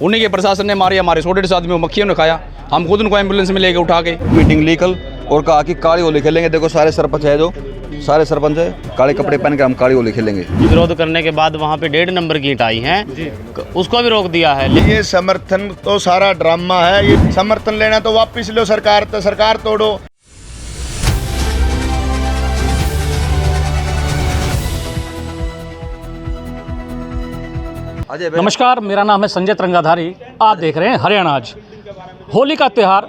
उन्हीं के प्रशासन ने मारे, हमारे 100-150 आदमी मक्खियों ने खाया। हम खुद उनको एम्बुलेंस में लेके उठा के मीटिंग ली कल और कहा कि काली होली खेलेंगे। देखो सारे सरपंच है, जो सारे सरपंच है, काले कपड़े पहन के हम काली होली खेलेंगे। विरोध करने के बाद वहाँ पे 1.5 नंबर की ईंट आई हैं, उसको भी रोक दिया है। ये समर्थन तो सारा ड्रामा है। ये समर्थन लेना तो वापस लो, सरकार तो सरकार तोड़ो। नमस्कार, मेरा नाम है संजय तरंगाधारी। आप देख रहे हैं हरियाणा आज। होली का त्यौहार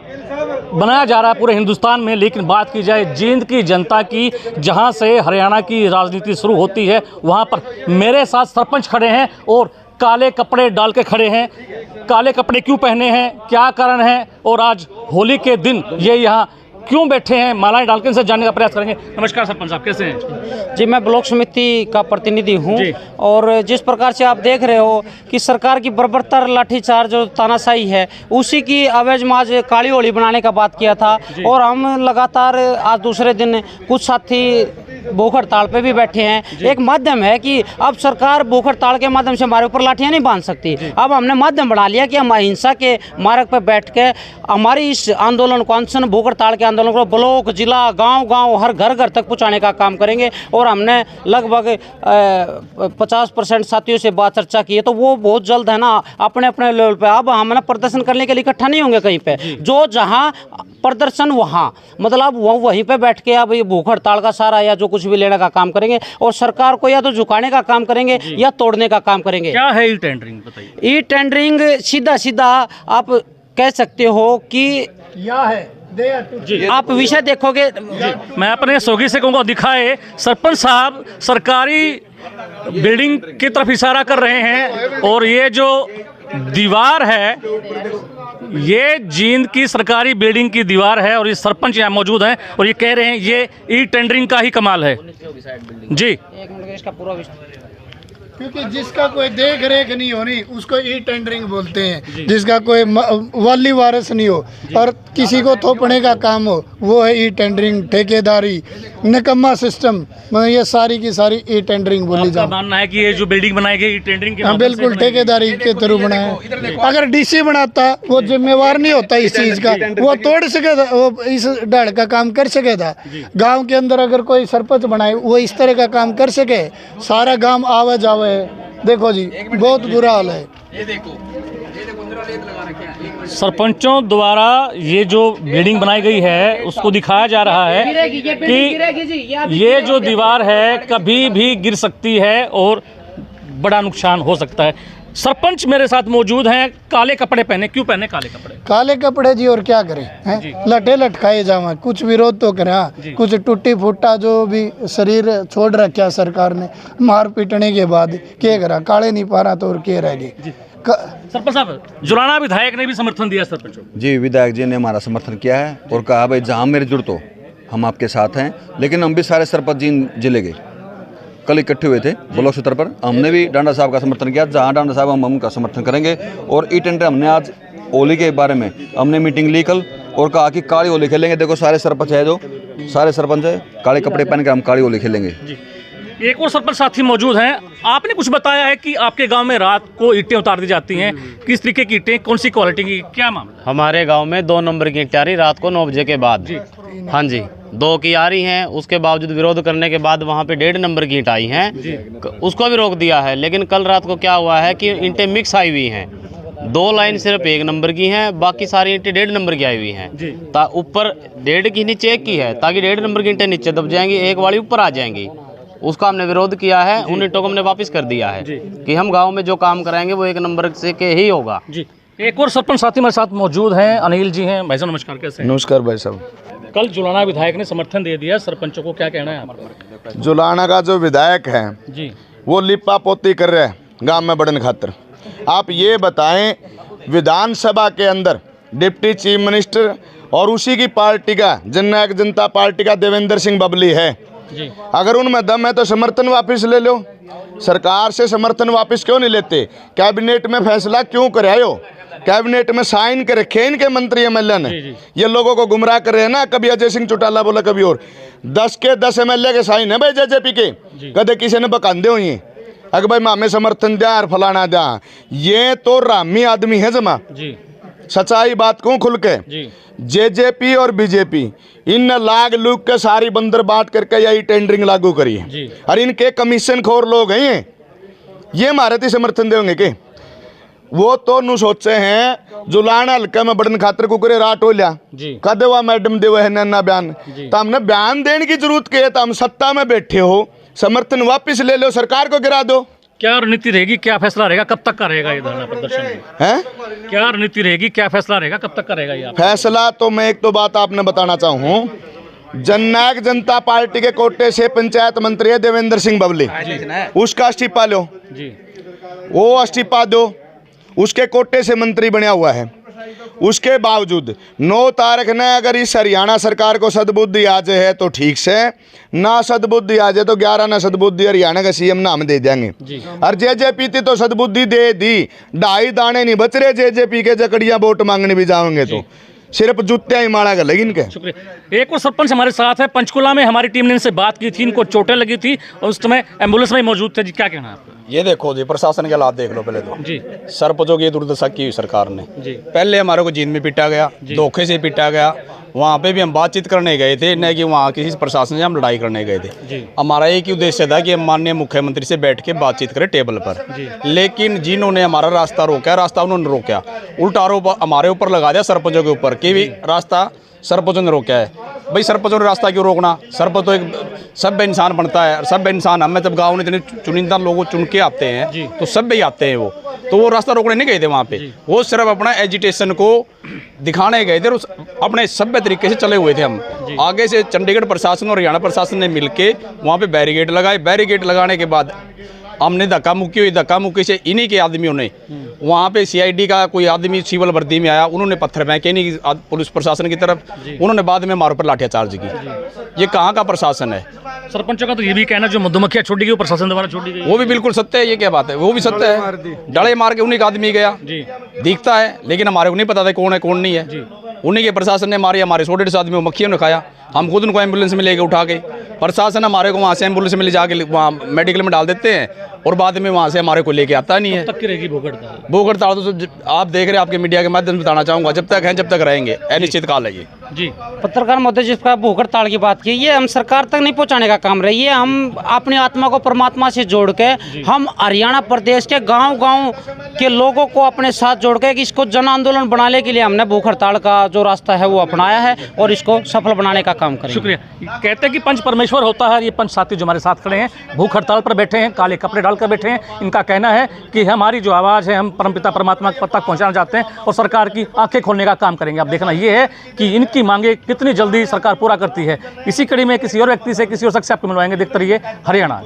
मनाया जा रहा है पूरे हिंदुस्तान में, लेकिन बात की जाए जींद की जनता की, जहां से हरियाणा की राजनीति शुरू होती है, वहां पर मेरे साथ सरपंच खड़े हैं और काले कपड़े डाल के खड़े हैं। काले कपड़े क्यों पहने हैं, क्या कारण है, और आज होली के दिन ये यहाँ क्यों बैठे हैं, मालाएं डाल के इनसे जानने का प्रयास करेंगे। नमस्कार सरपंच साहब, कैसे हैं? जी, मैं ब्लॉक समिति का प्रतिनिधि हूं, और जिस प्रकार से आप देख रहे हो कि सरकार की बर्बरता लाठीचार्ज और तानाशाही है, उसी की आवेज में आज काली होली बनाने का बात किया था। और हम लगातार आज दूसरे दिन कुछ साथी भूख हड़ताल पे भी बैठे हैं। एक माध्यम है कि अब सरकार भूख हड़ताल के माध्यम से हमारे ऊपर लाठियां नहीं बांध सकती। अब हमने माध्यम बना लिया कि हम अहिंसा के मार्ग पर बैठ के हमारी इस आंदोलन को, अनशन भूख हड़ताल के आंदोलन को ब्लॉक, जिला, गांव हर घर घर तक पहुंचाने का काम करेंगे। और हमने लगभग 50% साथियों से बात चर्चा की है, तो वो बहुत जल्द है ना अपने अपने लेवल पे। अब हम ना प्रदर्शन करने के लिए इकट्ठा नहीं होंगे कहीं पे, जो जहां प्रदर्शन वहां, मतलब वो वहीं पे बैठ के अब ये भूख हड़ताल का सारा या जो कुछ भी लेने का काम करेंगे, और सरकार को या तो झुकाने का काम करेंगे या तोड़ने का काम करेंगे। क्या है ई टेंडरिंग, बताइए। ई टेंडरिंग सीधा सीधा आप कह सकते हो कि क्या है जी। आप विषय देखोगे। मैं अपने सोगी से कहूँगा दिखाए। सरपंच साहब सरकारी बिल्डिंग की तरफ इशारा कर रहे हैं, और ये जो दीवार है ये जींद की सरकारी बिल्डिंग की दीवार है, और ये सरपंच यहाँ मौजूद हैं और ये कह रहे हैं ये ई टेंडरिंग का ही कमाल है जी। एक मिनट इसका पूरा क्योंकि जिसका कोई देख रेख नहीं होनी उसको ई टेंडरिंग बोलते हैं। जिसका कोई वाली वारिस नहीं हो और किसी को थोपने का काम हो, वो है ई टेंडरिंग। ठेकेदारी, निकम्मा सिस्टम, ये सारी की सारी ई टेंडरिंग बोली जाती है। मानना है कि ये जो बिल्डिंग बनाई गई ई टेंडरिंग के हाँ, बिल्कुल ठेकेदारी के थ्रू बनाया। अगर डीसी बनाता वो जिम्मेवार नहीं होता इस चीज़ का, वो तोड़ सके था, वो इस ढाल का काम कर सके था। गाँव के अंदर अगर कोई सरपंच बनाए वो इस तरह का काम कर सके, सारा गाँव आवा जावे। देखो जी, बहुत बुरा हाल है। ये देखो सरपंचों द्वारा ये जो बिल्डिंग बनाई गई है उसको दिखाया जा रहा है कि ये जो दीवार है कभी भी गिर सकती है और बड़ा नुकसान हो सकता है। सरपंच मेरे साथ मौजूद हैं। काले कपड़े पहने, क्यों पहने काले कपड़े? काले कपड़े जी, और क्या करें हैं? लटे लटकाए जावा, कुछ विरोध तो करें। हाँ, कुछ टूटी फूटा जो भी शरीर छोड़ रखा सरकार ने मार पीटने के बाद, क्या करा? काले नहीं पा रहा तो और क्या रह गए। सरपंच साहब, जुलाना विधायक ने भी समर्थन दिया सरपंचों को। जी, विधायक जी ने हमारा समर्थन किया है और कहा भाई जहाँ मेरी जरूरत हो हम आपके साथ हैं। लेकिन हम भी सारे सरपंच जींद जिले के कल इकट्ठे हुए थे ब्लॉक स्तर पर। हमने भी डांडा साहब का समर्थन किया, जहाँ डांडा साहब हम उनका समर्थन करेंगे। और ई टेंडर हमने आज होली के बारे में हमने मीटिंग ली कल और कहा कि काली होली खेलेंगे। देखो सारे सरपंच है, जो सारे सरपंच है, काले कपड़े पहन के हम काली होली खेलेंगे। एक और सरपंच साथी मौजूद हैं। आपने कुछ बताया है कि आपके गांव में रात को ईंटें उतार दी जाती हैं, किस तरीके की ईंटें, कौन सी क्वालिटी की, क्या मामला? हमारे गांव में 2 नंबर की ईंटें आ रही रात को 9 बजे के बाद। हाँ जी, 2 की आ रही हैं। उसके बावजूद विरोध करने के बाद वहाँ पे 1.5 नंबर की ईंट आई हैं, उसको भी रोक दिया है। लेकिन कल रात को क्या हुआ है कि ईंटें मिक्स आई हुई हैं। 2 लाइन सिर्फ 1 नंबर की हैं, बाकी सारी ईंटें 1.5 नंबर की आई हुई हैं। ऊपर 1.5 की नीचे 1 की है, ताकि 1.5 नंबर की ईंटें नीचे दब जाएंगी, 1 वाली ऊपर आ जाएंगी। उसका हमने विरोध किया है। उन ईंटों को हमने वापस कर दिया है कि हम गांव में जो काम कराएंगे वो 1 नंबर से के ही होगा जी। एक और सरपंच साथी मेरे साथ मौजूद हैं, अनिल जी हैं। भाई साहब नमस्कार, कैसे हैं? नमस्कार भाई साहब। कल जुलाना विधायक ने समर्थन दे दिया सरपंचों को, क्या कहना है आपका? जुलाना का जो विधायक है जी, वो लिपा पोती कर रहे हैं गांव में बढ़ने खातिर। आप ये बताएं, विधानसभा के अंदर डिप्टी चीफ मिनिस्टर और उसी की पार्टी का जननायक जनता पार्टी का देवेंद्र सिंह बबली है जी। अगर उनमें दम है तो समर्थन वापस ले लो। सरकार से समर्थन वापस क्यों नहीं लेते? कैबिनेट में फैसला क्यों कराए हो? कैबिनेट में साइन कर रखे इनके मंत्री एमएलए ने। ये लोगों को गुमराह कर रहे हैं ना, कभी अजय सिंह चौटाला बोला, कभी और। 10 के 10 एमएलए के साइन है भाई जेजेपी के, कदे किसी ने बकांदे हुई हैं। अगर भाई हमें समर्थन दिया और फलाना दिया, ये तो रामी आदमी है जमा जी सच्चाई बात को खुल के। जी जेजेपी और बीजेपी इन लाग लूग के सारी बंदर बांट करके यही टेंडरिंग लागू करी है जी। और इनके कमीशन खोर लोग हैं ये हमारे ती समर्थन देंगे के वो तो नु सोचे हैं जुलान हल्का में बड़न खातर कुकरे राट हो लिया जी। कदे हुआ मैडम देव है नन्ना बयान तो हमने बयान देने की जरूरत के है तो हम सत्ता में बैठे हो समर्थन वापस ले लो सरकार को गिरा दो। क्या रणनीति रहेगी, क्या फैसला रहेगा, कब तक का रहेगा ये धरना प्रदर्शन? हैं क्या रणनीति रहेगी, क्या फैसला रहेगा, कब तक का रहेगा ये? फैसला तो मैं एक तो बात आपने बताना चाहूँ, जननायक जनता पार्टी के कोटे से पंचायत मंत्री है देवेंद्र सिंह बबली, उसका इस्तीफा लो जी। वो इस्तीफा दो, उसके कोटे से मंत्री बना हुआ है। उसके बावजूद 9 तारीख ने अगर इस हरियाणा सरकार को सद्बुद्धि आ जाए तो ठीक से, ना सद्बुद्धि आ जाए तो 11 ना सद्बुद्धि हरियाणा का सीएम नाम दे देंगे। और जेजेपी थी तो सद्बुद्धि दे दी, 2.5 दाने नहीं बच रहे जेजेपी के, जकड़ियां वोट मांगने भी जाओगे तो सिर्फ जूतियां ही मारा गए इनके। शुक्रिया। एक और सरपंच हमारे साथ है, पंचकुला में हमारी टीम ने इनसे बात की थी, इनको चोटें लगी थी और उस समय एम्बुलेंस में मौजूद थे जी, क्या कहना है आपका? ये देखो जी, प्रशासन के हालात देख लो पहले तो जी। सरपंचों की दुर्दशा की हुई सरकार ने जी। पहले हमारे को जींद में पीटा गया, धोखे से पीटा गया, वहाँ पे भी हम बातचीत करने गए थे, न कि वहाँ किसी प्रशासन से हम लड़ाई करने गए थे। हमारा एक ही उद्देश्य था कि हम माननीय मुख्यमंत्री से बैठ के बातचीत करें टेबल पर, लेकिन जिन्होंने हमारा रास्ता रोका, रास्ता उन्होंने रोका, उल्टा आरोप हमारे ऊपर लगा दिया सरपंचों के ऊपर कि भी रास्ता सरपंचों ने रोका है। भाई सरपंचों ने रास्ता क्यों रोकना? सरपंच तो एक सभ्य इंसान बनता है, सभ्य इंसान हमें जब गाँव में इतने चुनिंदा लोगों चुन के आते हैं तो सभ्य ही आते हैं, तो वो रास्ता रोकने नहीं गए थे वहाँ पे, वो सिर्फ अपना एजिटेशन को दिखाने गए थे और अपने सभ्य तरीके से चले हुए थे हम। आगे से चंडीगढ़ प्रशासन और हरियाणा प्रशासन ने मिलके वहाँ पे बैरिकेड लगाए, बैरिकेड लगाने के बाद हमने धक्का मुक्की हुई, धक्का मुक्की से इन्हीं के आदमियों ने वहाँ पे सीआईडी का कोई आदमी सिविल वर्दी में आया, उन्होंने पत्थर फेंके इन्हीं की पुलिस प्रशासन की तरफ, उन्होंने बाद में हमारे ऊपर लाठीचार्ज की। ये कहाँ का प्रशासन है? सरपंचों का तो ये भी कहना जो मधुमक्खियां छोड़ी गई वो प्रशासन द्वारा छोड़ी गई, वो भी बिल्कुल सत्य है। ये क्या बात है? वो भी सत्य है, डले मार के उन्हीं का आदमी गया दिखता है, लेकिन हमारे को नहीं पता था कौन है कौन नहीं है। उन्हीं के प्रशासन ने मारी, हमारे 100-150 आदमी मक्खियों ने खाया, हम खुद उनको एम्बुलेंस में लेके उठा के, प्रशासन हमारे को वहाँ से एम्बुलेंस में ले जाके वहाँ मेडिकल में डाल देते हैं और बाद में वहाँ से हमारे को लेके आता नहीं है। तक की रहेगी भूख हड़ताल? भूख हड़ताल तो आप देख रहे हैं, आपके मीडिया के माध्यम से बताना चाहूँगा, जब तक हैं जब तक रहेंगे, अनिश्चित काल है ये जी। पत्रकार महोदय जिसका भूख हड़ताल की बात की, ये हम सरकार तक नहीं पहुंचाने का काम रही है, हम अपनी आत्मा को परमात्मा से जोड़ के, हम हरियाणा प्रदेश के गांव-गांव के लोगों को अपने साथ जोड़ के इसको जन आंदोलन बनाने के लिए हमने भूख हड़ताल का जो रास्ता है वो अपनाया है और इसको सफल बनाने का काम करेंगे। शुक्रिया। कहते हैं कि पंच परमेश्वर होता है, ये पंच साथी जो हमारे साथ खड़े हैं भूख हड़ताल पर बैठे हैं, काले कपड़े डालकर बैठे हैं। इनका कहना है कि हमारी जो आवाज़ है हम परमपिता परमात्मा तक पहुंचाना चाहते हैं और सरकार की आंखें खोलने का काम करेंगे। अब देखना ये है कि इनकी मांगे कितनी जल्दी सरकार पूरा करती है। इसी कड़ी में किसी और व्यक्ति से, किसी और शख्स से आपको मिलवाएंगे। देखते रहिए हरियाणा आज।